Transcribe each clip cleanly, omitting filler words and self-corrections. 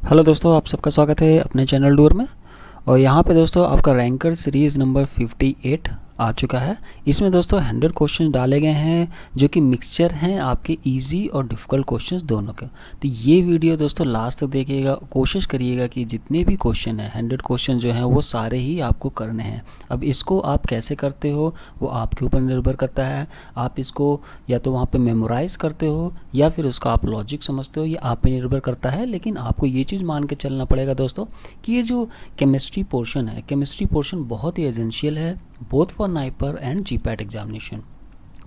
Hello दोस्तों, आप सबका स्वागत है अपने चैनल डूर में। और यहाँ पे दोस्तों आपका रैंकर सीरीज़ नंबर 58 आ चुका है। इसमें दोस्तों 100 क्वेश्चन डाले गए हैं जो कि मिक्सचर हैं आपके इजी और डिफ़िकल्ट क्वेश्चंस दोनों के। तो ये वीडियो दोस्तों लास्ट तक देखिएगा, कोशिश करिएगा कि जितने भी क्वेश्चन हैं 100 क्वेश्चन जो हैं वो सारे ही आपको करने हैं। अब इसको आप कैसे करते हो वो आपके ऊपर निर्भर करता है। आप इसको या तो वहाँ पे मेमोराइज़ करते हो या फिर उसका आप लॉजिक समझते हो, ये आप पे निर्भर करता है। लेकिन आपको ये चीज़ मान के चलना पड़ेगा दोस्तों कि ये जो केमिस्ट्री पोर्शन है, केमिस्ट्री पोर्शन बहुत ही एसेंशियल है both for NIPER and GPAT examination.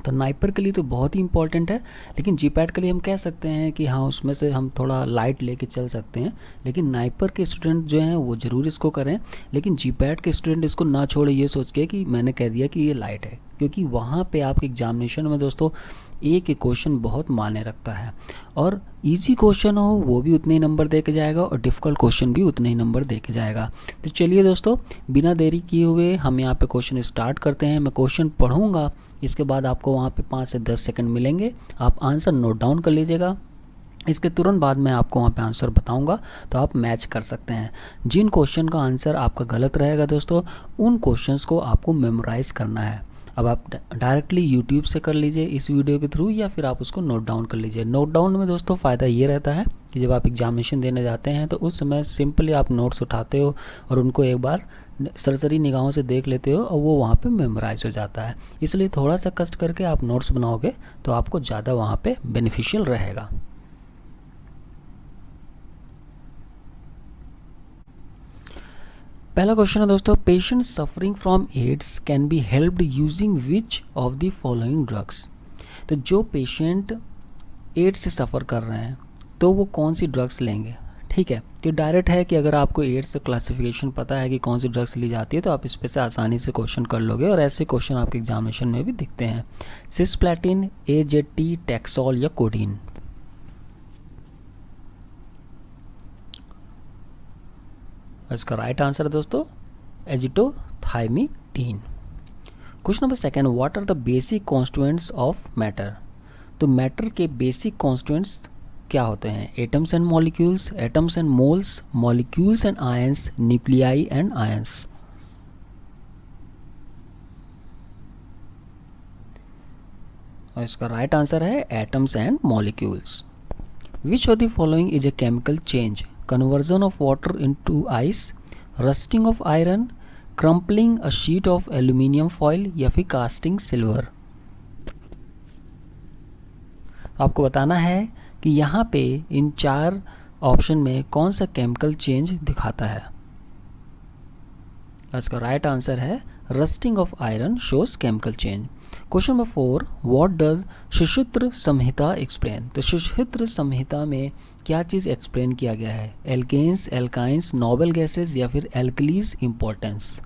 तो नाइपर के लिए तो बहुत ही इंपॉर्टेंट है, लेकिन जीपैट के लिए हम कह सकते हैं कि हाँ उसमें से हम थोड़ा लाइट लेके चल सकते हैं। लेकिन नाइपर के स्टूडेंट जो हैं वो ज़रूर इसको करें, लेकिन जीपैट के स्टूडेंट इसको ना छोड़े ये सोच के कि मैंने कह दिया कि ये लाइट है, क्योंकि वहाँ पे आपके एग्जामिनेशन में दोस्तों एक एक क्वेश्चन बहुत मायने रखता है। और इजी क्वेश्चन हो वो भी उतने ही नंबर दे के जाएगा और डिफ़िकल्ट क्वेश्चन भी उतने ही नंबर दे के जाएगा। तो चलिए दोस्तों बिना देरी किए हुए हम यहाँ पे क्वेश्चन स्टार्ट करते हैं। मैं क्वेश्चन पढ़ूँगा, इसके बाद आपको वहाँ पे 5 से 10 सेकंड मिलेंगे, आप आंसर नोट डाउन कर लीजिएगा। इसके तुरंत बाद मैं आपको वहाँ पे आंसर बताऊंगा तो आप मैच कर सकते हैं। जिन क्वेश्चन का आंसर आपका गलत रहेगा दोस्तों उन क्वेश्चंस को आपको मेमोराइज़ करना है। अब आप डायरेक्टली यूट्यूब से कर लीजिए इस वीडियो के थ्रू, या फिर आप उसको नोट डाउन कर लीजिए। नोट डाउन में दोस्तों फ़ायदा ये रहता है कि जब आप एग्जामिनेशन देने जाते हैं तो उस समय सिंपली आप नोट्स उठाते हो और उनको एक बार सरसरी निगाहों से देख लेते हो और वो वहाँ पे मेमोराइज हो जाता है। इसलिए थोड़ा सा कष्ट करके आप नोट्स बनाओगे तो आपको ज़्यादा वहाँ पे बेनिफिशियल रहेगा। पहला क्वेश्चन है दोस्तों, patient suffering from AIDS can be helped using which of the following drugs. तो जो पेशेंट एड्स से सफ़र कर रहे हैं तो वो कौन सी ड्रग्स लेंगे। ठीक है, तो डायरेक्ट है कि अगर आपको एड्स से क्लासिफिकेशन पता है कि कौन सी ड्रग्स ली जाती है तो आप इस पे से आसानी से क्वेश्चन कर लोगे, और ऐसे क्वेश्चन आपके एग्जामिनेशन में भी दिखते हैं। सिस्प्लैटिन, AZT, टैक्सोल या कोडीन। इसका राइट आंसर है दोस्तों azidothymidine. Question number second, what are the basic constituents of matter. तो मैटर के बेसिक कॉन्स्टिट्यूएंट्स क्या होते हैं। Atoms and molecules, atoms and moles, molecules and ions, nuclei and ions. और इसका राइट आंसर है atoms and molecules. Which of the following is a chemical change. Conversion of water into ice, rusting of iron, crumpling a sheet of aluminium foil या फिर casting silver। आपको बताना है कि यहाँ पे इन 4 ऑप्शन में कौन सा केमिकल चेंज दिखाता है। इसका राइट आंसर है rusting of iron shows chemical change. Question number 4, what does Sushruta Samhita explain. तो सुश्रुत संहिता में क्या चीज़ एक्सप्लेन किया गया है। एल्केन्स, एल्काइंस, नोबल गैसेस या फिर एल्कलीज इंपॉर्टेंस।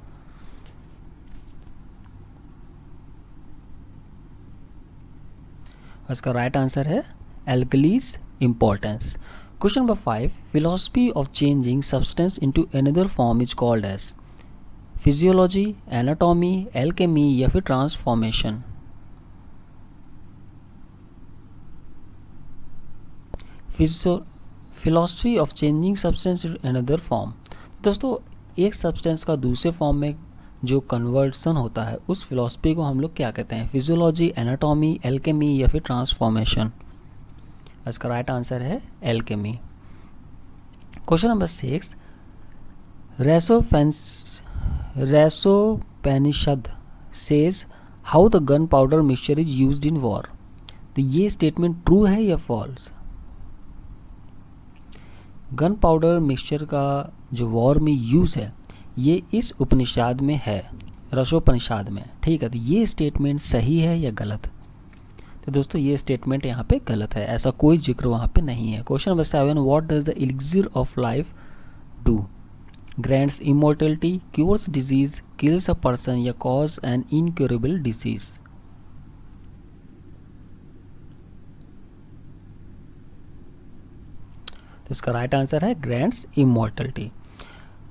इसका राइट आंसर है alkalis importance. Question number 5, philosophy of changing substance into another form is called as. Physiology, anatomy, alchemy या फिर transformation. Philosophy of changing substance in another form. दोस्तों एक substance का दूसरे फॉर्म में जो कन्वर्सन होता है उस फिलॉसफी को हम लोग क्या कहते हैं। फिजियोलॉजी, एनाटॉमी, एल्केमी या फिर ट्रांसफॉर्मेशन। इसका राइट आंसर है alchemy. Question number 6, Rasopanishad says how the gunpowder mixture is used in war. तो ये स्टेटमेंट ट्रू है या फॉल्स। गन पाउडर मिक्सचर का जो वॉर में यूज़ है ये इस उपनिषद में है, रसोपनिषद में। ठीक है, तो ये स्टेटमेंट सही है या गलत। तो दोस्तों ये स्टेटमेंट यहाँ पे गलत है, ऐसा कोई जिक्र वहाँ पे नहीं है। Question number 7, what does the elixir of life do. Grants immortality, cures disease, kills a person या कॉज एन इनक्यूरेबल डिजीज। तो इसका राइट आंसर है grants immortality.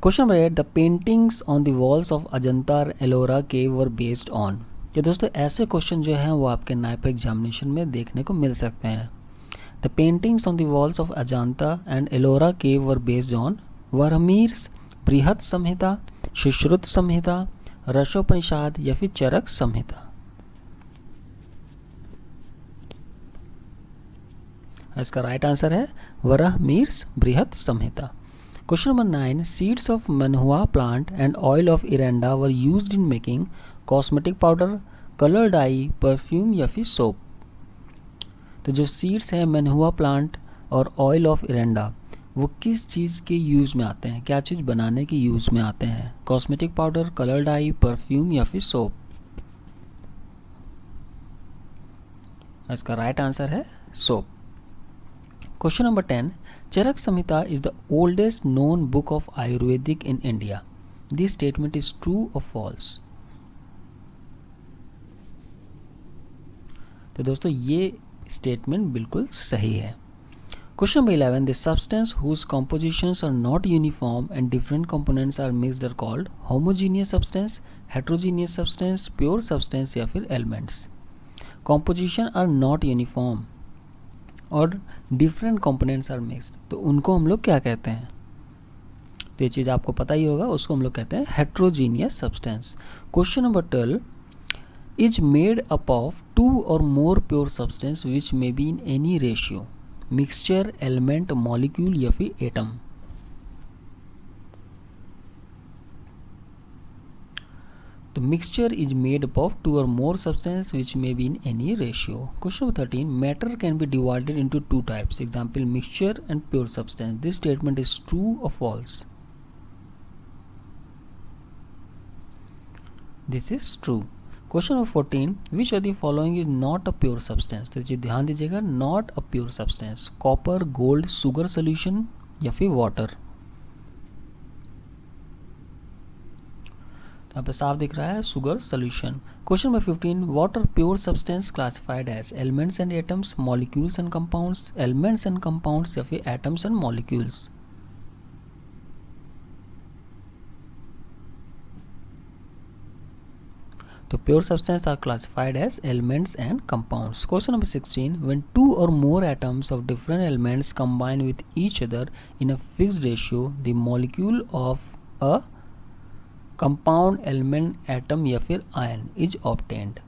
Question number 8, the paintings on the walls of Ajanta Ellora cave were based on. ये दोस्तों ऐसे question जो हैं वो आपके नाइपर एग्जामिनेशन में देखने को मिल सकते हैं। The paintings on the walls of Ajanta and Ellora cave were based on Varahamihir's, Brihat Samhita, Sushruta संहिता, रसोपनिषद या फिर चरक संहिता। इसका राइट आंसर है Varahamihir's Brihat Samhita. Question number 9, seeds of mahua plant and oil of eranda were used in making cosmetic powder, colour dye, perfume या फिर सोप। तो जो seeds हैं mahua plant और ऑयल ऑफ इरेंडा, वो किस चीज़ के यूज़ में आते हैं, क्या चीज़ बनाने के यूज़ में आते हैं? Cosmetic powder, colour dye, perfume या फिर सोप। इसका राइट आंसर है soap. Question number 10, Charaka Samhita is the oldest known book of ayurvedic in India. This statement is true और फॉल्स। तो दोस्तों ये स्टेटमेंट बिल्कुल सही है। Question number 11, the substance whose compositions are not uniform and different components are mixed are called homogeneous substance, heterogeneous substance, pure substance या फिर elements. Composition are not uniform और डिफरेंट कंपोनेंट्स आर मिक्स्ड, तो उनको हम लोग क्या कहते हैं? तो ये चीज़ आपको पता ही होगा, उसको हम लोग कहते हैं heterogeneous substance. Question number 12, is made up of 2 और मोर pure substance which may be in any ratio, mixture, element, molecule या फिर एटम। तो mixture is made up of 2 or more substance which may be in any ratio. Question number 13, matter can be divided into 2 types. Example, mixture and pure substance. This statement is true or false? This is true. Question number 14, which of the following is not a pure substance? तो ध्यान दीजिएगा, not a pure substance. Copper, gold, sugar solution या फिर water। यहाँ पे साफ दिख रहा है sugar solution. Question number 15, what are pure substance classified as? Elements and atoms, molecules and compounds, elements and compounds या फिर एटम्स एंड मॉलिक्यूल्स। तो pure substance are classified as elements and compounds. Question number 16, when 2 or more atoms of different elements combine with each other in a fixed ratio, the molecule of a compound, element, atom या फिर ion is obtained.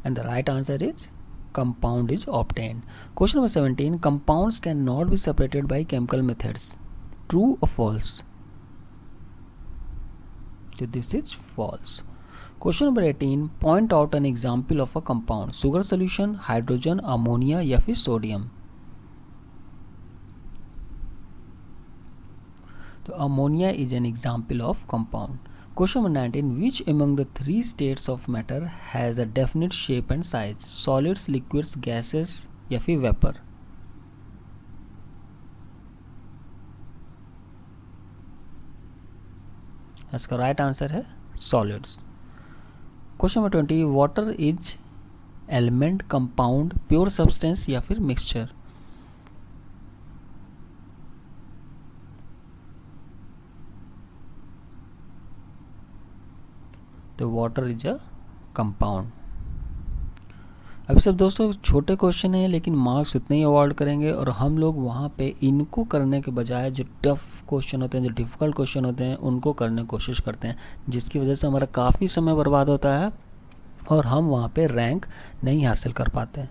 And the right answer is compound is obtained. Question number 17, compounds can not be separated by chemical methods. True और false? So this is false. Question number 18, point out an example of a compound. Sugar solution, hydrogen, ammonia या फिर sodium। तो ammonia is an example of compound. Question number 19, which among the 3 states of matter has a definite shape and size? Solids, liquids, gases या फिर vapor। इसका right answer है solids. Question number 20, water is element, compound, pure substance या फिर mixture. तो water is a compound. अभी सब दोस्तों छोटे क्वेश्चन हैं लेकिन मार्क्स उतने ही अवॉर्ड करेंगे, और हम लोग वहाँ पे इनको करने के बजाय जो टफ क्वेश्चन होते हैं, जो डिफ़िकल्ट क्वेश्चन होते हैं, उनको करने की कोशिश करते हैं, जिसकी वजह से हमारा काफ़ी समय बर्बाद होता है और हम वहाँ पे रैंक नहीं हासिल कर पाते हैं।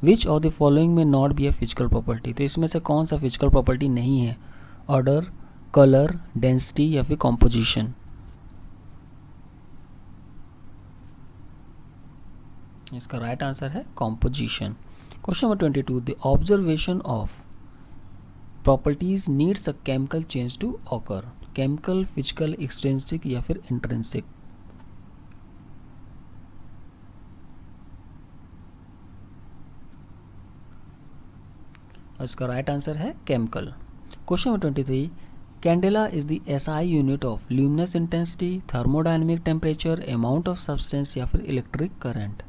विच ऑफ द फॉलोइंग में not be a physical property. तो इसमें से कौन सा फिजिकल प्रॉपर्टी नहीं है? ऑर्डर, कलर, डेंसिटी या फिर कॉम्पोजिशन। इसका राइट आंसर है composition. Question number 22, the observation of properties needs a chemical change to occur. Chemical, physical, extrinsic या फिर इंट्रिंसिक। इसका राइट आंसर है chemical. Question number 23, candela is the SI unit of luminous intensity, thermodynamic temperature, amount of substance या फिर electric current.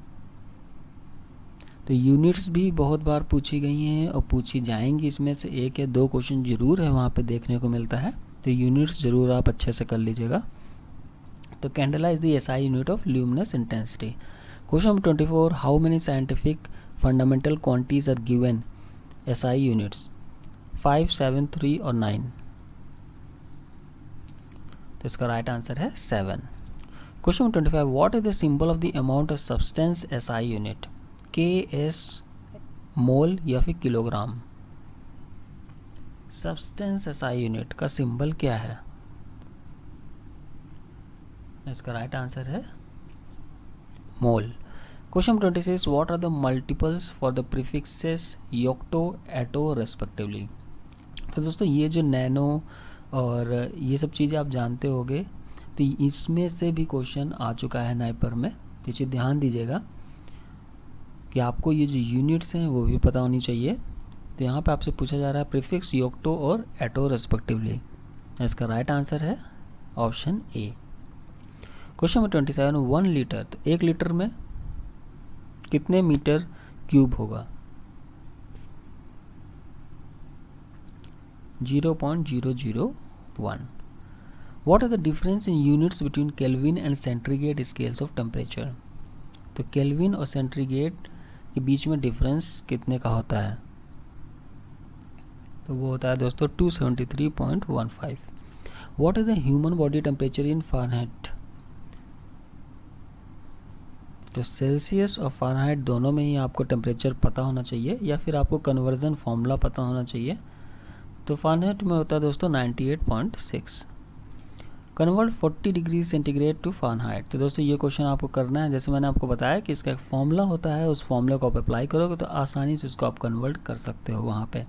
तो units भी बहुत बार पूछी गई हैं और पूछी जाएंगी, इसमें से 1 या 2 क्वेश्चन जरूर है वहाँ पे देखने को मिलता है, तो यूनिट्स ज़रूर आप अच्छे से कर लीजिएगा। तो candela is the SI unit of luminous intensity. Question number 24, how many scientific fundamental quantities are given SI units? 5, 7, 3 और 9। तो इसका राइट आंसर है 7। Question number 25, what is the symbol of the amount of substance SI unit? KS, mole या फिर kilogram? Substance SI unit का symbol क्या है? इसका राइट आंसर है mole. Question 26, what are the multiples for the prefixes yocto, atto respectively? तो दोस्तों ये जो नैनो और ये सब चीज़ें आप जानते होंगे, तो इसमें से भी क्वेश्चन आ चुका है नाइपर में। तो इसे ध्यान दीजिएगा कि आपको ये जो यूनिट्स हैं वो भी पता होनी चाहिए। तो यहाँ पे आपसे पूछा जा रहा है प्रीफिक्स योक्टो और एटो रेस्पेक्टिवली। इसका राइट आंसर है option A. Question number 27, 1 litre, तो 1 लीटर में कितने मीटर क्यूब होगा? 0.001। What are the difference in units between kelvin and centigrade scales of temperature? तो केल्विन और सेंटीग्रेड के बीच में डिफरेंस कितने का होता है? तो वो होता है दोस्तों 273.15। What is the human body temperature in Fahrenheit? तो सेल्सियस और फ़ारेनहाइट दोनों में ही आपको टेम्परेचर पता होना चाहिए, या फिर आपको कन्वर्जन फॉर्मूला पता होना चाहिए। तो फ़ारेनहाइट में होता है दोस्तों 98.6। Convert 40 degree centigrade to Fahrenheit. तो दोस्तों ये क्वेश्चन आपको करना है, जैसे मैंने आपको बताया कि इसका एक फॉर्मूला होता है, उस फॉर्मूले को आप अप्लाई करोगे तो आसानी से उसको आप कन्वर्ट कर सकते हो वहाँ पे।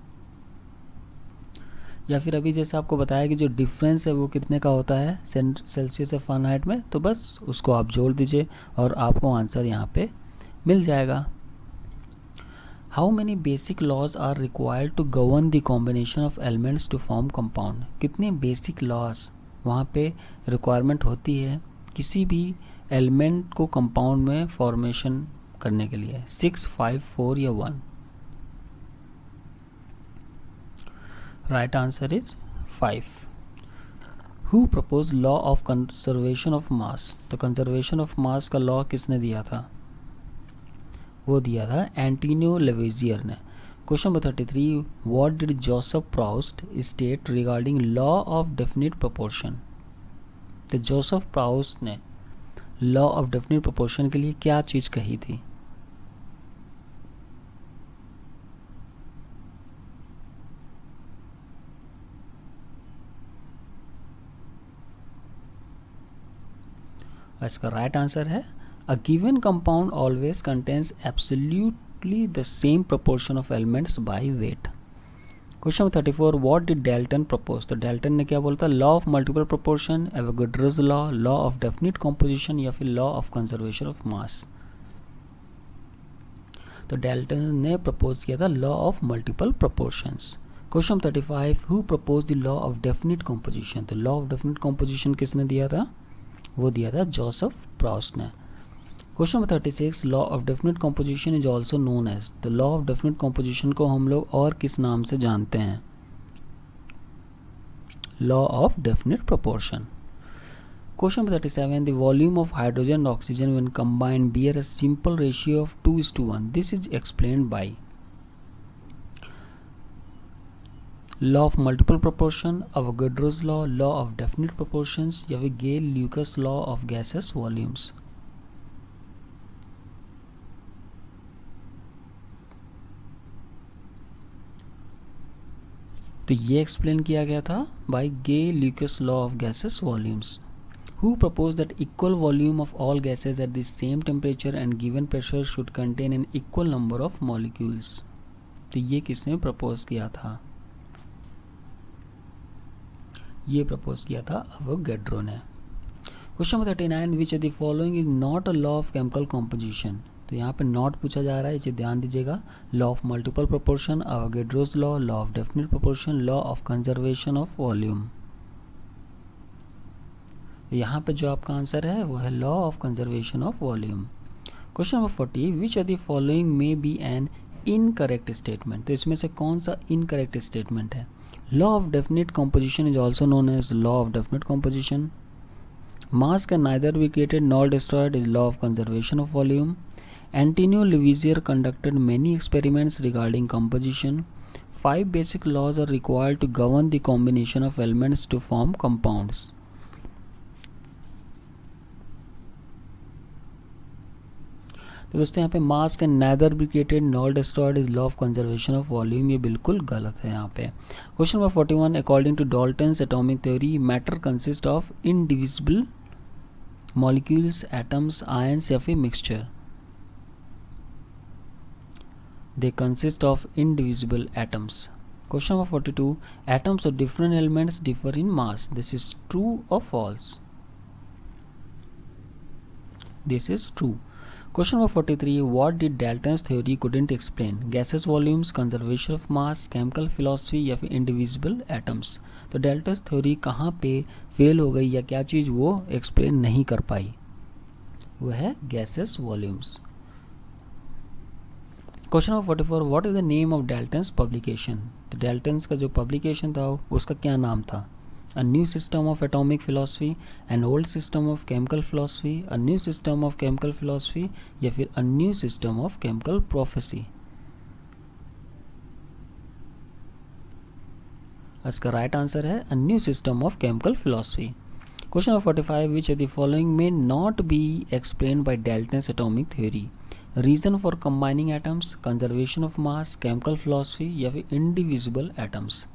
या फिर अभी जैसे आपको बताया कि जो डिफरेंस है वो कितने का होता है सेल्सियस और फ़ारेनहाइट में, तो बस उसको आप जोड़ दीजिए और आपको आंसर यहाँ पे मिल जाएगा। How many basic laws are required to govern the combination of elements to form compound? कितने बेसिक लॉज वहाँ पे रिक्वायरमेंट होती है किसी भी एलिमेंट को कंपाउंड में फॉर्मेशन करने के लिए? 6, 5, 4 या 1? Right answer is 5। Who propose law of conservation of मास? तो कंजर्वेशन ऑफ मास का लॉ किसने दिया था? वो दिया था एंटोनियो लेवेजियर ने। Question number 33, what did Joseph Proust state regarding law of definite proportion? तो जोसेफ प्राउस्ट ने लॉ ऑफ डेफिनिट प्रोपोर्शन के लिए क्या चीज़ कही थी? इसका राइट आंसर है a given compound always contains absolutely the same proportion of elements by weight. Question 34, what did Dalton propose? तो डाल्टन ने क्या बोला था? Law of multiple proportion, Avogadro's law of definite composition या फिर लॉ ऑफ कंजर्वेशन ऑफ मास? तो Dalton ने propose किया था law of multiple proportions. Question 35, who propose the law of definite composition? तो लॉ ऑफ डेफिनिट कॉम्पोजिशन किसने दिया था? वो दिया था जोसेफ प्राउस्ट ने। Question number 36, law of definite composition is also known as? तो लॉ ऑफ डेफिनिट कॉम्पोजिशन को हम लोग और किस नाम से जानते हैं? Law of definite proportion. Question number 37, the volume of hydrogen and oxygen when combined bear a simple ratio of 2:1। This is explained by law of multiple proportion, Avogadro's law of definite proportions या फिर गेल-ल्यूकास law of gases volumes? तो ये explain किया गया था by Gay Lussac law of gases volumes. Who propose that equal volume of all gases at the same temperature and given pressure should contain an equal number of molecules? तो ये किसने propose किया था? ये प्रपोज किया था अवोगाड्रो ने। Question number 39, which of the following is not a law of chemical composition? तो यहाँ पे नॉट पूछा जा रहा है, इसे ध्यान दीजिएगा। Law of multiple proportion, Avogadro's law of definite proportion, law of conservation of volume. यहाँ पे जो आपका आंसर है वो है law of conservation of volume. Question number 40, which of the following may be an incorrect statement? तो इसमें से कौन सा इनकरेक्ट स्टेटमेंट है? Law of definite composition is also known as law of definite composition, Mass can neither be created nor destroyed is law of conservation of volume. Antonio Lavoisier conducted many experiments regarding composition. 5 basic laws are required to govern the combination of elements to form compounds. तो दोस्तों यहाँ पे mass can neither be created nor destroyed is law of conservation of volume, ये बिल्कुल गलत है यहाँ पे। Question number 41, according to Dalton's atomic theory matter consist of indivisible molecules, atoms, ions या फिर mixture. They consist of indivisible atoms. Question number 42, atoms of different elements differ in mass, this is true और false? This is true. Question number 43, what did Dalton's theory couldn't explain? Gases, volumes, conservation of mass, chemical philosophy या फिर indivisible atoms? तो Dalton's theory कहाँ पे fail हो गई या क्या चीज़ वो एक्सप्लेन नहीं कर पाई? वो है gases, volumes। Question number 44, what is the name of Dalton's publication? तो Dalton's का जो publication था उसका क्या नाम था? A new system of atomic philosophy, an old system of chemical philosophy, a new system of chemical philosophy या फिर a new system of chemical prophecy? इसका राइट आंसर है a new system of chemical philosophy। Question number 45, which of the following may not be explained by Dalton's atomic theory? Reason for combining atoms, conservation of mass, chemical philosophy या फिर indivisible atoms?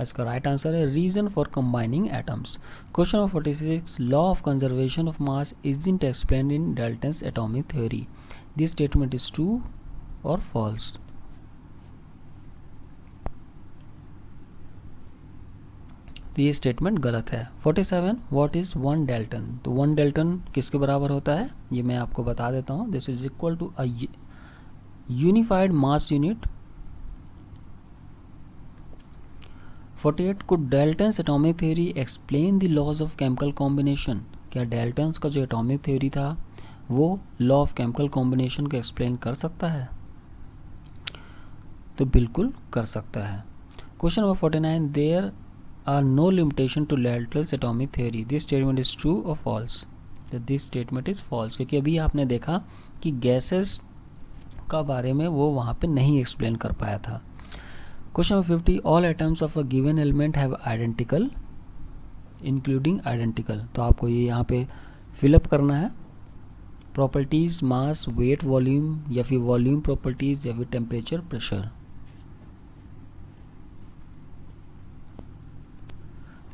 इसका right answer है reason for combining atoms. Question number 46, law of conservation of mass isn't explained in Dalton's atomic theory, this statement is true और false? तो ये statement गलत है। 47, what is 1 Dalton? तो 1 डाल्टन किसके बराबर होता है ये मैं आपको बता देता हूँ। This is equal to a unified mass unit. 48, could Dalton's atomic theory explain the laws of chemical combination? क्या Dalton's का जो एटॉमिक थ्योरी था वो लॉ ऑफ केमिकल कॉम्बिनेशन को एक्सप्लेन कर सकता है? तो बिल्कुल कर सकता है। Question number 49, there are no limitation to Dalton's atomic theory, this statement is true और फॉल्स? तो दिस स्टेटमेंट इज फॉल्स, क्योंकि अभी आपने देखा कि गैसेस का बारे में वो वहाँ पे नहीं एक्सप्लेन कर पाया था। Question number 50, all atoms of a given element have identical including identical, तो आपको ये यहाँ पे फिलअप करना है। प्रॉपर्टीज, मास, वेट, वॉल्यूम या फिर वॉल्यूम प्रॉपर्टीज या फिर टेम्परेचर, प्रेशर।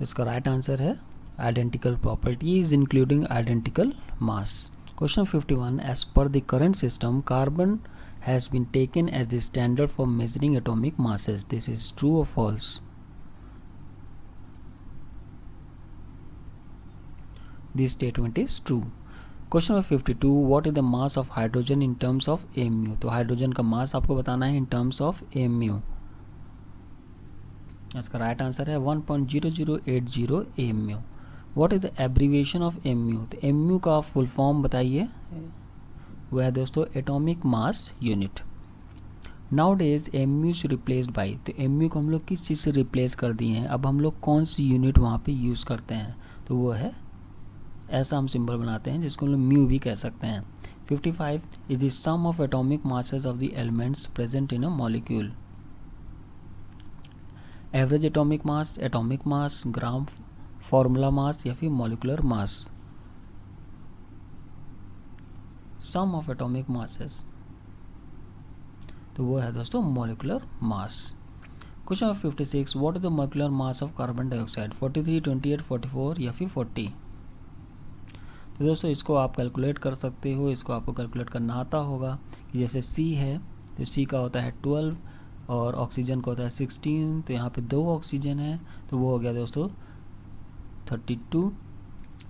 इसका राइट आंसर है identical properties including identical mass. Question 51, as per the current system carbon has been taken as the standard for measuring atomic masses, this is true or false? This statement is true. Question number 52, what is the mass of hydrogen in terms of mu? तो hydrogen का मास आपको बताना है in terms of mu। इसका right answer है 1.0080 mu। What is the abbreviation of mu? तो mu का full form बताइए। वो है दोस्तों atomic mass unit. Nowadays M U replaced by, तो एम यू को हम लोग किस चीज़ से रिप्लेस कर दिए हैं? अब हम लोग कौन सी यूनिट वहाँ पे यूज़ करते हैं? तो वो है, ऐसा हम सिंबल बनाते हैं जिसको हम लोग म्यू भी कह सकते हैं। 55 is the sum of atomic masses of the elements present in a molecule. Average atomic mass, gram formula mass या फिर molecular mass? Sum of atomic masses, तो वो है दोस्तों molecular mass. Question number 56, what is the molecular mass of carbon dioxide? 43, 28, 44 या फिर 40? तो दोस्तों इसको आप कैलकुलेट कर सकते हो, इसको आपको कैलकुलेट करना आता होगा कि जैसे C है तो C का होता है 12 और ऑक्सीजन का होता है 16, तो यहाँ पे 2 ऑक्सीजन है तो वो हो गया दोस्तों 32,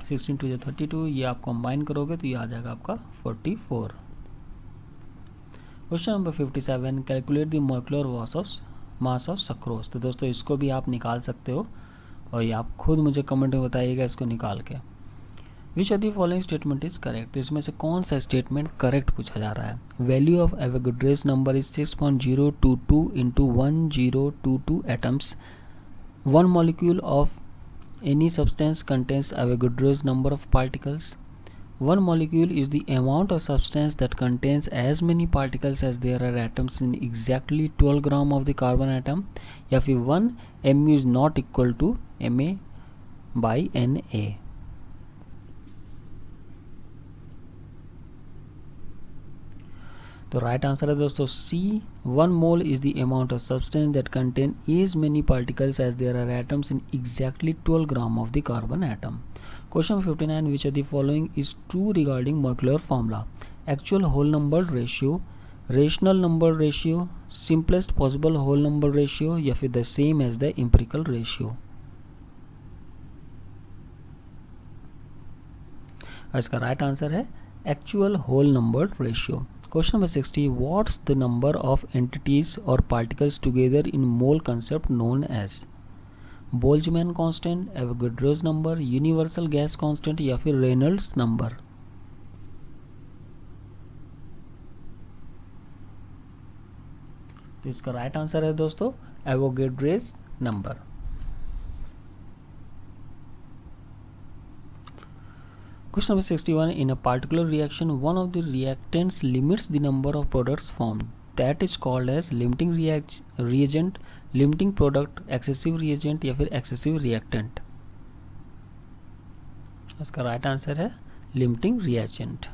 16 टू 32, ये आप कंबाइन करोगे तो ये आ जाएगा आपका 44। Question number 57, calculate the molecular mass of sucrose. तो दोस्तों इसको भी आप निकाल सकते हो और ये आप खुद मुझे कमेंट में बताइएगा इसको निकाल के। विच of the following statement is correct, तो इसमें से कौन सा स्टेटमेंट करेक्ट पूछा जा रहा है। Value of Avogadro's number is 6.022 into 1022 atoms. One molecule of any substance contains Avogadro's number of particles. One molecule is the amount of substance that contains as many particles as there are atoms in exactly 12 gram of the carbon atom. या फिर 1 mu is not equal to ma by na। तो right answer है दोस्तों C, 1 mole is the amount of substance that contain as many particles as there are atoms in exactly 12 gram of the carbon atom. Question 59, which of the following is true regarding molecular formula. Actual whole number ratio, rational number ratio, simplest possible whole number ratio, या फिर the same as the empirical ratio. इसका right answer है actual whole number ratio. Question number 60, what's the number of entities or particles together in mole concept known as? Boltzmann constant, Avogadro's number, universal gas constant, या फिर Reynolds number। तो इसका right answer है दोस्तों Avogadro's number। Question number 61, in a particular reaction one of the reactants limits the number of products formed, that is called as limiting reagent, limiting product, excessive reagent, या फिर excessive reactant। इसका right answer है limiting reagent।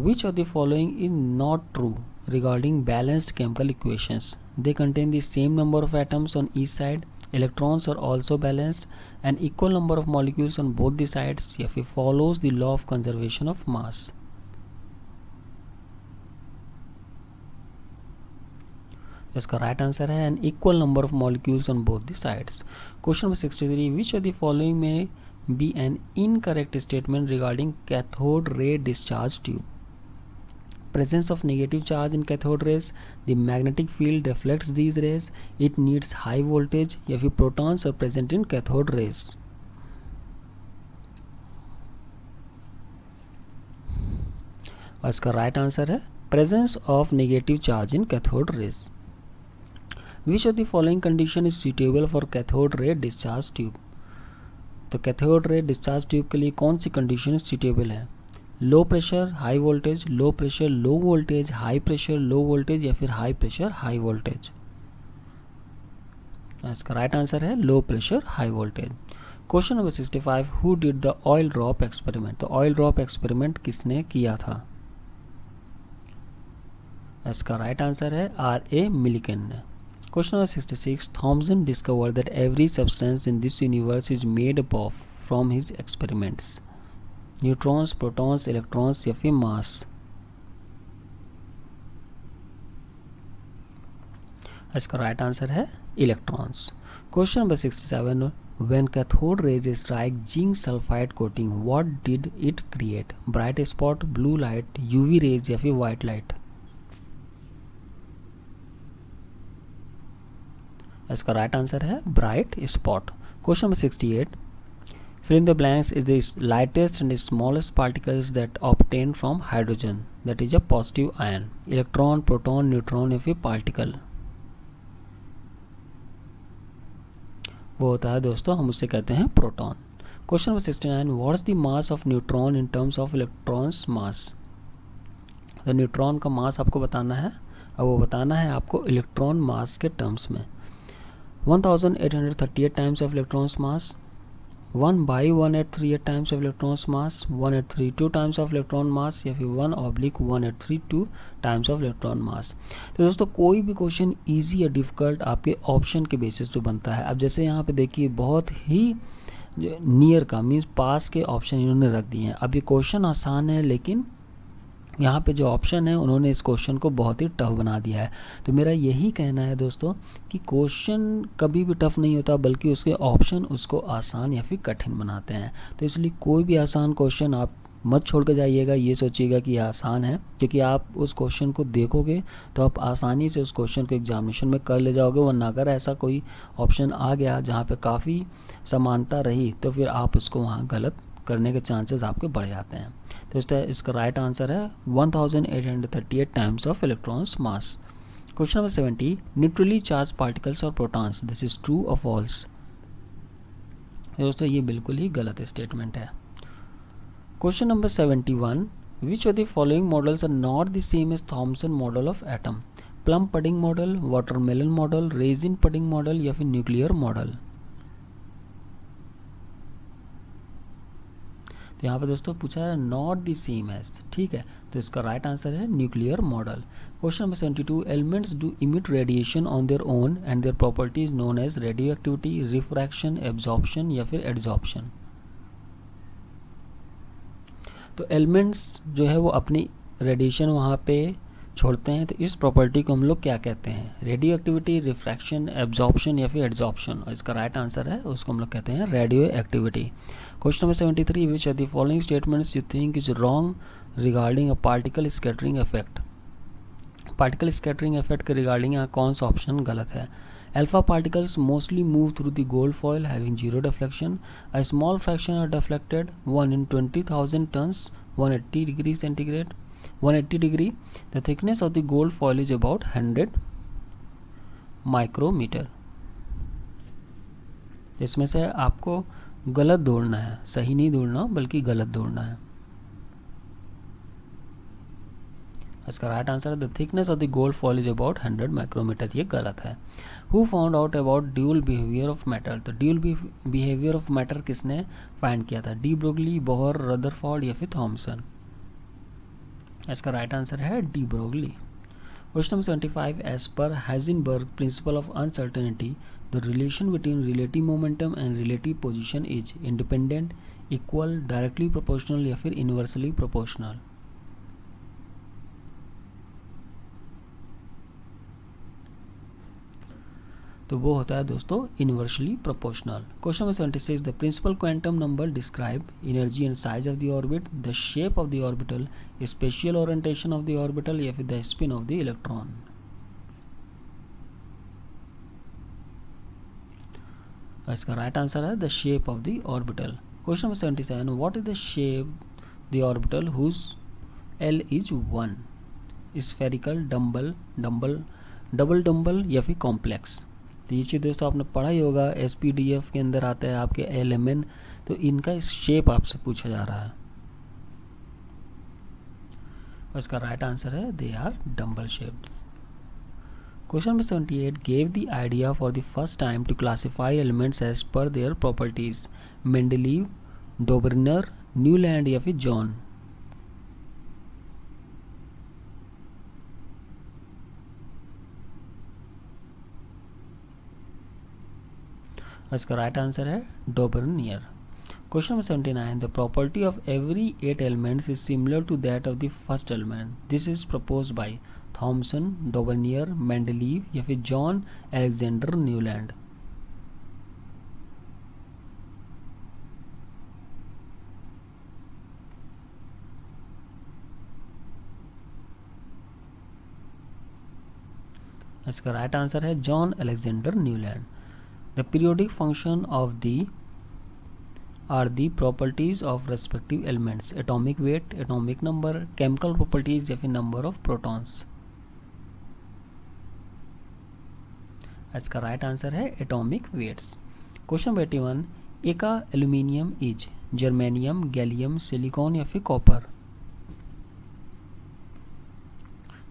Which of the following is not true regarding balanced chemical equations? They contain the same number of atoms on each side, electrons are also balanced, an equal number of molecules on both the sides, या फिर follows the law of conservation of mass। इसका right answer है an equal number of molecules on both the sides। Question number 63, which of the following may be an incorrect statement regarding cathode ray discharge tube? Presence of negative charge in cathode rays, the magnetic field reflects these rays, it needs high voltage, या फिर protons are present in cathode rays। और इसका right answer है presence of negative charge in cathode rays। Which of the following condition is suitable for cathode ray discharge tube? तो cathode ray discharge tube के लिए कौन सी condition suitable है? Low pressure high voltage, low pressure low voltage, high pressure low voltage, या फिर high pressure high voltage. इसका right answer है low pressure high voltage. Question number 65, who did the oil drop experiment? तो oil drop experiment किसने किया था? इसका right answer है R.A. मिलिकन ने। Question number 66, Thomson discovered that every substance in this universe is made up of from his experiments. Neutrons, protons, electrons, या फिर mass. इसका राइट आंसर है electrons. Question number 67, when cathode rays strike zinc sulphide coating what did it create? Bright spot, blue light, UV rays, या फिर white light. इसका right answer है bright spot. Question number 68, fill in the blanks is the lightest and smallest particles that obtained from hydrogen, that is a positive ion, electron, proton, neutron, या फिर particle। वो होता है दोस्तों, हम उससे कहते हैं proton. Question number 69, what is the mass of neutron in terms of electrons mass? तो न्यूट्रॉन का मास आपको बताना है, और वो बताना है आपको इलेक्ट्रॉन मास के टर्म्स में। 1838 times of electrons mass, 1/1838 times of electrons mass, 1832 times of electron mass, या फिर 1/1832 times of electron mass। तो दोस्तों कोई भी क्वेश्चन इजी या डिफ़िकल्ट आपके ऑप्शन के बेसिस पे बनता है। अब जैसे यहाँ पे देखिए बहुत ही नियर का मीन्स पास के ऑप्शन इन्होंने रख दिए हैं। अब ये क्वेश्चन आसान है, लेकिन यहाँ पे जो ऑप्शन है उन्होंने इस क्वेश्चन को बहुत ही टफ बना दिया है। तो मेरा यही कहना है दोस्तों कि क्वेश्चन कभी भी टफ नहीं होता, बल्कि उसके ऑप्शन उसको आसान या फिर कठिन बनाते हैं। तो इसलिए कोई भी आसान क्वेश्चन आप मत छोड़ के जाइएगा, ये सोचिएगा कि आसान है, क्योंकि आप उस क्वेश्चन को देखोगे तो आप आसानी से उस क्वेश्चन को एग्जामिनेशन में कर ले जाओगे। वरना अगर ऐसा कोई ऑप्शन आ गया जहाँ पे काफ़ी समानता रही तो फिर आप उसको वहाँ गलत करने के चांसेस आपके बढ़ जाते हैं। तो इसका राइट आंसर है 1838 times of electrons mass. Question number 70, neutrally charge particles और प्रोटॉन्स, दिस इज ट्रू और फॉल्स। दोस्तों ये बिल्कुल ही गलत स्टेटमेंट है। Question number 71, which of the following models are not the same as Thomson model of atom, plum pudding model, watermelon model, raisin pudding model या फिर न्यूक्लियर मॉडल। तो यहाँ पे दोस्तों पूछा है नॉट द सेम एज, ठीक है, तो इसका राइट आंसर है nuclear model. Question number 72, elements do emit radiation on their own and their properties known as radioactivity, refraction, absorption या फिर एड्जॉर्प्शन। तो एलिमेंट्स जो है वो अपनी रेडिएशन वहाँ पे छोड़ते हैं, तो इस प्रॉपर्टी को हम लोग क्या कहते हैं, रेडियो एक्टिविटी, रिफ्रैक्शन, एब्जॉर्प्शन या फिर एड्जॉर्प्शन। और इसका राइट आंसर है उसको हम लोग कहते हैं radioactivity. Question number 73, which are the following statements you think is wrong regarding a particle scattering effect. Particle scattering effect के रिगार्डिंग यहाँ कौन सा ऑप्शन गलत है। Alpha particles mostly move through the gold foil having zero deflection. A small fraction are deflected, 1 in 20,000 tons, 180 degrees centigrade, 180 degree. The thickness of the gold foil is about 100 micrometer. इसमें से आपको गलत ढूंढना है, सही नहीं ढूंढना बल्कि गलत ढूंढना है। इसका राइट आंसर है the thickness of the gold foil is about 100 micrometre, ये गलत है। Who found out about dual behaviour of matter, तो ड्यूल बिहेवियर ऑफ मैटर किसने फाइंड किया था, डी ब्रोगली, बोहर, रदरफोर्ड या फिर थॉमसन। इसका राइट आंसर है de Broglie. Question number 75, as per Heisenberg principle of uncertainty the relation between relative momentum and relative position is independent, equal, directly proportional या फिर inversely proportional. तो वो होता है दोस्तों inversely proportional. Question number 76, the principal quantum number describe energy and size of the orbit, the shape of the orbital, spatial orientation of the orbital या फिर the spin off the electron. इसका right answer है the shape of the orbital. Question number 77, what is the shape the orbital whose L is 1, spherical, double dumbbell या फिर complex. तो ये चीज़ दोस्तों आपने पढ़ा ही होगा, SPDF के अंदर आता है आपके LMN, तो इनका शेप आपसे पूछा जा रहा है। और इसका राइट आंसर है they are dumbbell shaped. Question number 78, gave the idea for the first time to classify elements as per their properties, Mendeleev, Dobereiner, Newland या फिर जॉन। इसका राइट आंसर है Dobereiner. Question number 79, the property of every 8 elements is similar to that of the first element, this is proposed by Thomson, Dobereiner, Mendeleev या फिर John Alexander Newland. इसका right answer है John Alexander Newland. The periodic function of the are the properties of respective elements, atomic weight, atomic number, chemical properties या फिर number of protons। इसका right answer है atomic weights। Question number 81, एका aluminium is germanium, gallium, silicon या फिर copper.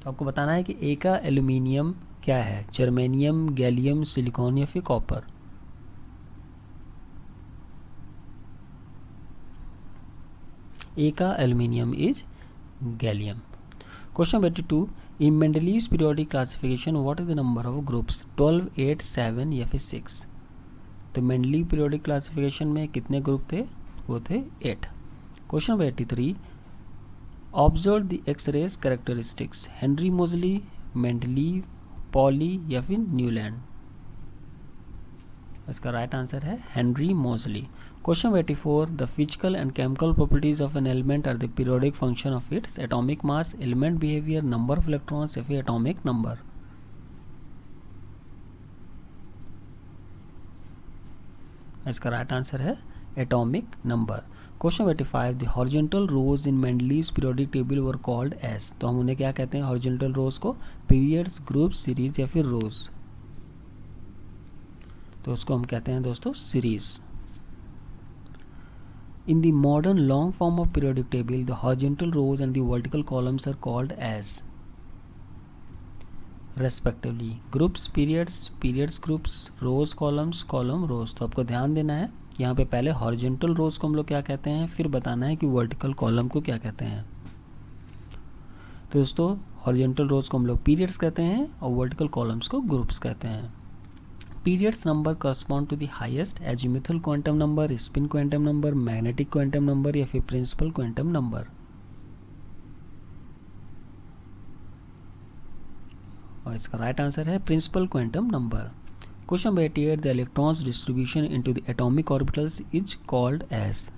तो आपको बताना है कि एका एल्यूमिनियम क्या है, जर्मेनियम, गैलियम, सिलिकॉन या फिर कॉपर। एका aluminium is gallium. Question 82, in Mendeleev's periodic classification what is the number of groups, 12, 8, 7 या फिर 6। तो मेंडलीव पीरियोडिक क्लासिफिकेशन में कितने ग्रुप थे, वो थे 8। Question number 83, observe the X rays characteristics, Henry Moseley, Mendeleev, Pauli या फिर न्यूलैंड। इसका राइट आंसर है Henry Moseley. Question 84, the physical and chemical properties of an element are the periodic function of its atomic mass, element behaviour, number of electrons या फिर atomic number. इसका right answer है atomic number. Question 85, the horizontal rows in Mendeleev's periodic table were called as. तो हम उन्हें क्या कहते हैं हॉरिजॉन्टल रोज को? पीरियड्स, ग्रुप्स, सीरीज या फिर रोज। तो उसको हम कहते हैं दोस्तों series. In the modern long form of periodic table the horizontal rows and the vertical columns are called as respectively groups, periods, periods groups, rows columns, column rows. तो आपको ध्यान देना है यहाँ पे पहले हॉरिजॉन्टल रोज को हम लोग क्या कहते हैं, फिर बताना है कि वर्टिकल कॉलम को क्या कहते हैं। तो दोस्तों हॉरिजॉन्टल रोज को हम लोग पीरियड्स कहते हैं और वर्टिकल कॉलम्स को ग्रुप्स कहते हैं। Periods number correspond to the highest azimuthal quantum number, spin quantum number, magnetic quantum number या फिर प्रिंसिपल क्वांटम नंबर। और इसका राइट आंसर है principal quantum number. Question 88, the electrons distribution into the atomic orbitals is called as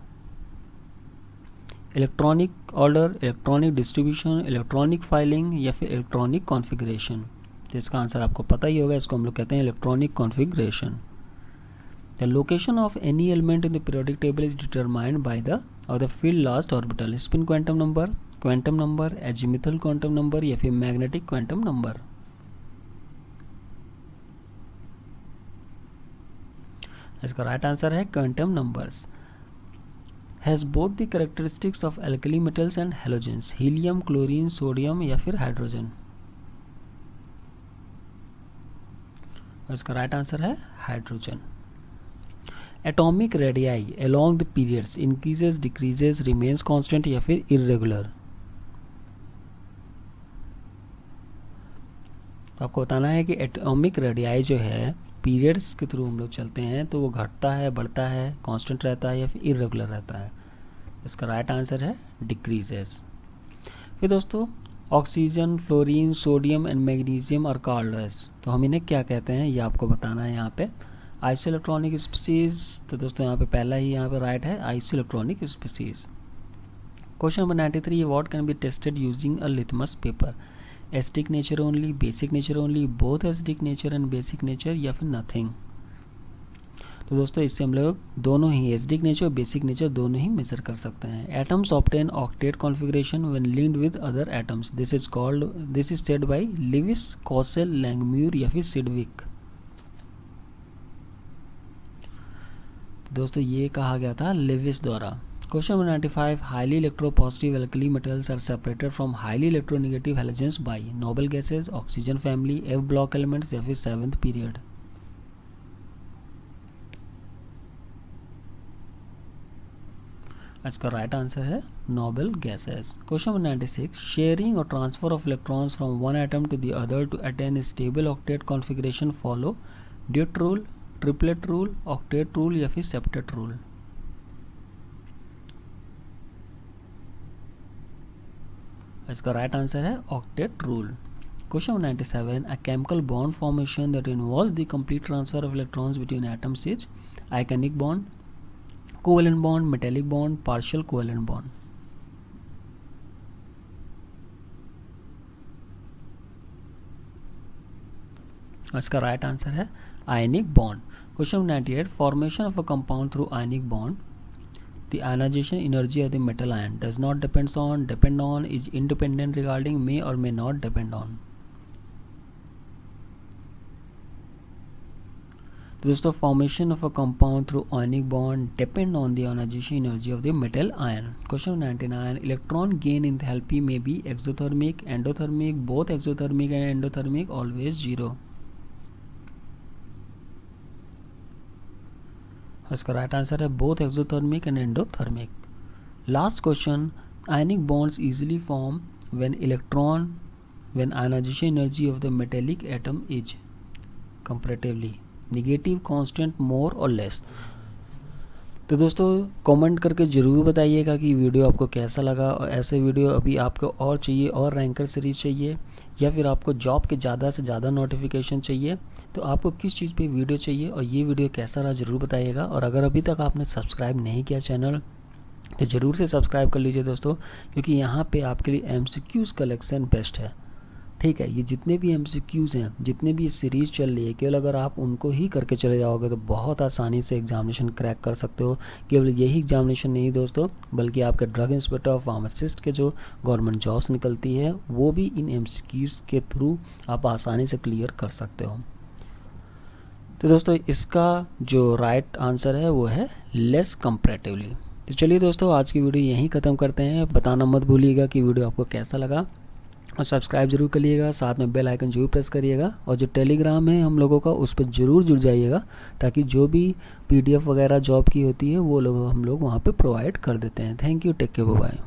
electronic order, electronic distribution, electronic filling या फिर electronic configuration. तो इसका answer आपको पता ही होगा, इसको हम लोग कहते हैं electronic configuration. The location of any element in the periodic table is determined by the field last orbital, spin quantum number, azimuthal quantum number या फिर मैग्नेटिक क्वांटम नंबर। इसका राइट आंसर है quantum numbers. Has both the characteristics of alkali metals and halogens, helium, chlorine, sodium या फिर hydrogen. इसका right answer है hydrogen. Atomic radii along the periods increases, decreases, remains constant या फिर irregular. तो आपको बताना है कि एटॉमिक रेडियाई जो है पीरियड्स के थ्रू हम लोग चलते हैं तो वो घटता है, बढ़ता है, कांस्टेंट रहता है या फिर इरेगुलर रहता है। इसका राइट आंसर है डिक्रीजेस। फिर दोस्तों oxygen, fluorine, sodium and magnesium are called as. तो हम इन्हें क्या कहते हैं ये आपको बताना है यहाँ पे। Isoelectronic species. तो दोस्तों यहाँ पे पहला ही यहाँ पे राइट है isoelectronic species. Question number 93, what can be tested using a litmus paper, acidic nature only, basic nature only, both acidic nature and basic nature या फिर नथिंग। तो दोस्तों इससे हम लोग दोनों ही एसिडिक नेचर और बेसिक नेचर दोनों ही मेजर कर सकते हैं। Atoms obtain octet configuration when linked with other atoms, this is said by Lewis, Kossel, Langmuir या फिर सिडविक। दोस्तों ये कहा गया था लिविस द्वारा। Question number 95, highly electropositive alkali metals are separated from highly electronegative halogens by noble gases, oxygen family, F block elements या फिर सेवंथ पीरियड। इसका राइट आंसर है noble gases. Question number 96, sharing और transfer of electrons from one atom to the other to attain stable octet configuration follow duet rule, triplet rule, octet rule या फिर septet rule. इसका right answer है octet rule. Question 97, a chemical bond formation that involves the complete transfer of electrons between atoms is ionic bond, covalent bond, metallic bond, partial covalent bond. इसका right answer है ionic bond. Question 98, formation of a compound through ionic bond, the ionization energy of the metal ion does not depend on, is independent regarding, may or may not depend on। तो दोस्तों formation of a compound through ionic bond depend on the ionization energy of the metal ion. Question 99, electron gain in enthalpy may be exothermic, endothermic, both exothermic and endothermic, always zero. इसका right answer है both exothermic and endothermic. Last question, ionic bonds easily form when ionization energy of the metallic atom is comparatively negative, constant, more और less. तो दोस्तों comment करके ज़रूर बताइएगा कि video आपको कैसा लगा, और ऐसे वीडियो अभी आपको और चाहिए, और रैंकर सीरीज चाहिए या फिर आपको जॉब के ज़्यादा से ज़्यादा नोटिफिकेशन चाहिए, तो आपको किस चीज़ पे वीडियो चाहिए और ये वीडियो कैसा रहा ज़रूर बताइएगा। और अगर अभी तक आपने सब्सक्राइब नहीं किया चैनल तो ज़रूर से सब्सक्राइब कर लीजिए दोस्तों, क्योंकि यहाँ पे आपके लिए MCQs कलेक्शन बेस्ट है। ठीक है। ये जितने भी MCQs हैं, जितने भी सीरीज़ चल रही है, केवल अगर आप उनको ही करके चले जाओगे तो बहुत आसानी से एग्जामिनेशन क्रैक कर सकते हो। केवल यही एग्जामिनेशन नहीं दोस्तों, बल्कि आपके ड्रग इंस्पेक्टर और फार्मासिस्ट के जो गवर्नमेंट जॉब्स निकलती है वो भी इन MCQs के थ्रू आप आसानी से क्लियर कर सकते हो। तो दोस्तों इसका जो राइट आंसर है वो है लेस कंपैरेटिवली। तो चलिए दोस्तों आज की वीडियो यहीं ख़त्म करते हैं। बताना मत भूलिएगा कि वीडियो आपको कैसा लगा, और सब्सक्राइब जरूर करिएगा, साथ में बेल आइकन जरूर प्रेस करिएगा, और जो टेलीग्राम है हम लोगों का उस पर ज़रूर जुड़ जाइएगा, ताकि जो भी PDF वगैरह जॉब की होती है वो लोग हम लोग वहाँ पे प्रोवाइड कर देते हैं। Thank you, take care, bye.